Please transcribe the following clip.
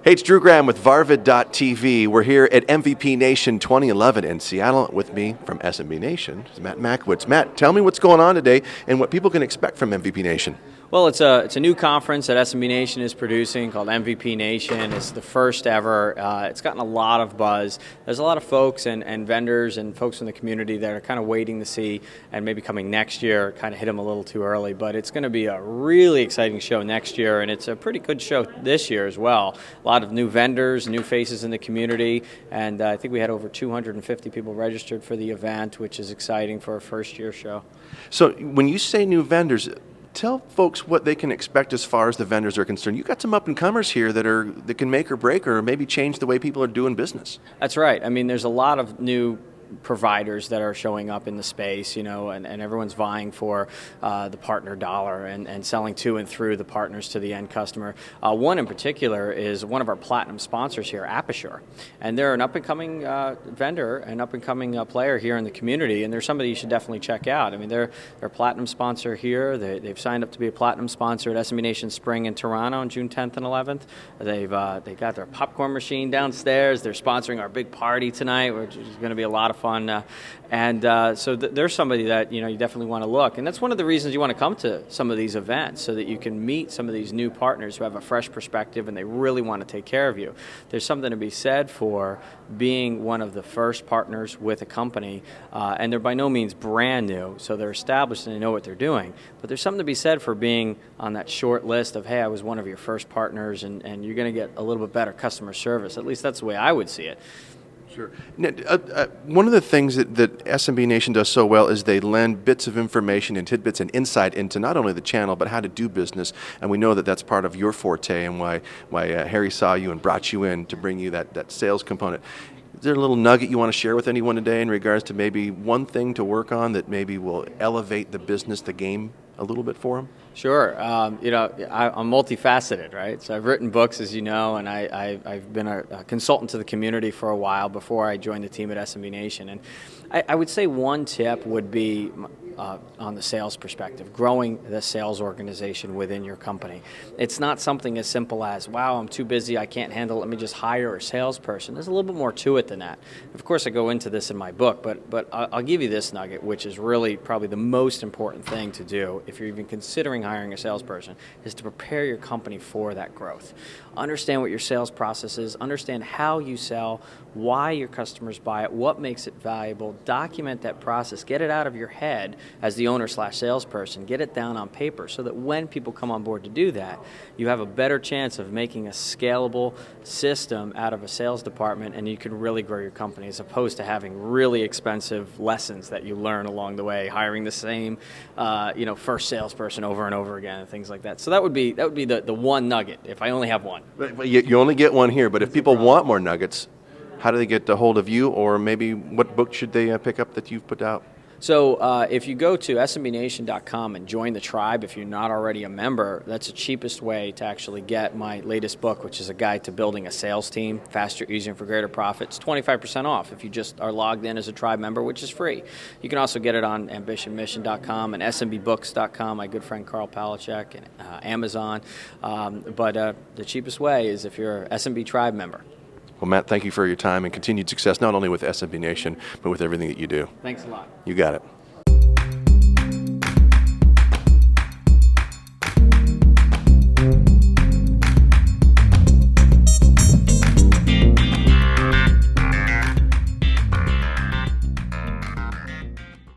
Hey, it's Drew Graham with Varvid.tv. We're here at MVP Nation 2011 in Seattle. With me from SMB Nation is Matt Mokowicz. Matt, tell me what's going on today and what people can expect from MVP Nation. Well, it's a new conference that SMB Nation is producing called MVP Nation. It's the first ever. It's gotten a lot of buzz. There's a lot of folks and vendors and folks in the community that are kind of waiting to see, and maybe coming next year, kind of hit them a little too early. But it's going to be a really exciting show next year, and it's a pretty good show this year as well. A lot of new vendors, new faces in the community, and I think we had over 250 people registered for the event, which is exciting for a first-year show. So when you say new vendors, tell folks what they can expect as far as the vendors are concerned. You've got some up-and-comers here that can make or break or maybe change the way people are doing business. That's right. I mean, there's a lot of new providers that are showing up in the space, you know, and everyone's vying for the partner dollar and selling to and through the partners to the end customer. One in particular is one of our platinum sponsors here, Apasure, and they're an up-and-coming vendor, an up-and-coming player here in the community, and they're somebody you should definitely check out. I mean, they're a platinum sponsor here. They've signed up to be a platinum sponsor at SMB Nation Spring in Toronto on June 10th and 11th. They got their popcorn machine downstairs. They're sponsoring our big party tonight, which is going to be a lot of fun. So there's somebody that you definitely want to look, and that's one of the reasons you want to come to some of these events, so that you can meet some of these new partners who have a fresh perspective and they really want to take care of you. There's something to be said for being one of the first partners with a company, and they're by no means brand new, so they're established and they know what they're doing. But there's something to be said for being on that short list of, hey, I was one of your first partners, and you're going to get a little bit better customer service. At least that's the way I would see it. Sure. One of the things that SMB Nation does so well is they lend bits of information and tidbits and insight into not only the channel but how to do business, and we know that that's part of your forte and why Harry saw you and brought you in to bring you that sales component. Is there a little nugget you want to share with anyone today in regards to maybe one thing to work on that maybe will elevate the business, the game a little bit for them? Sure. I'm multifaceted, right? So I've written books, as you know, and I've been a consultant to the community for a while before I joined the team at SMB Nation. And I would say one tip would be on the sales perspective, growing the sales organization within your company. It's not something as simple as, wow, I'm too busy, I can't handle it, let me just hire a salesperson. There's a little bit more to it than that. Of course, I go into this in my book, but I'll give you this nugget, which is really probably the most important thing to do if you're even considering hiring a salesperson, is to prepare your company for that growth. Understand what your sales process is, understand how you sell, why your customers buy it, what makes it valuable, document that process, get it out of your head as the owner/salesperson, get it down on paper so that when people come on board to do that, you have a better chance of making a scalable system out of a sales department, and you can really grow your company as opposed to having really expensive lessons that you learn along the way, hiring the same first salesperson over and over again and things like that. So that would be the one nugget if I only have one. But you only get one here, but if people want more nuggets, how do they get a hold of you, or maybe what book should they pick up that you've put out? So if you go to smbnation.com and join the tribe, if you're not already a member, that's the cheapest way to actually get my latest book, which is a guide to building a sales team, faster, easier, and for greater profit. It's 25% off if you just are logged in as a tribe member, which is free. You can also get it on ambitionmission.com and smbbooks.com, my good friend Carl Palachek, and Amazon. But the cheapest way is if you're an SMB tribe member. Well, Matt, thank you for your time and continued success, not only with SMB Nation, but with everything that you do. Thanks a lot. You got it.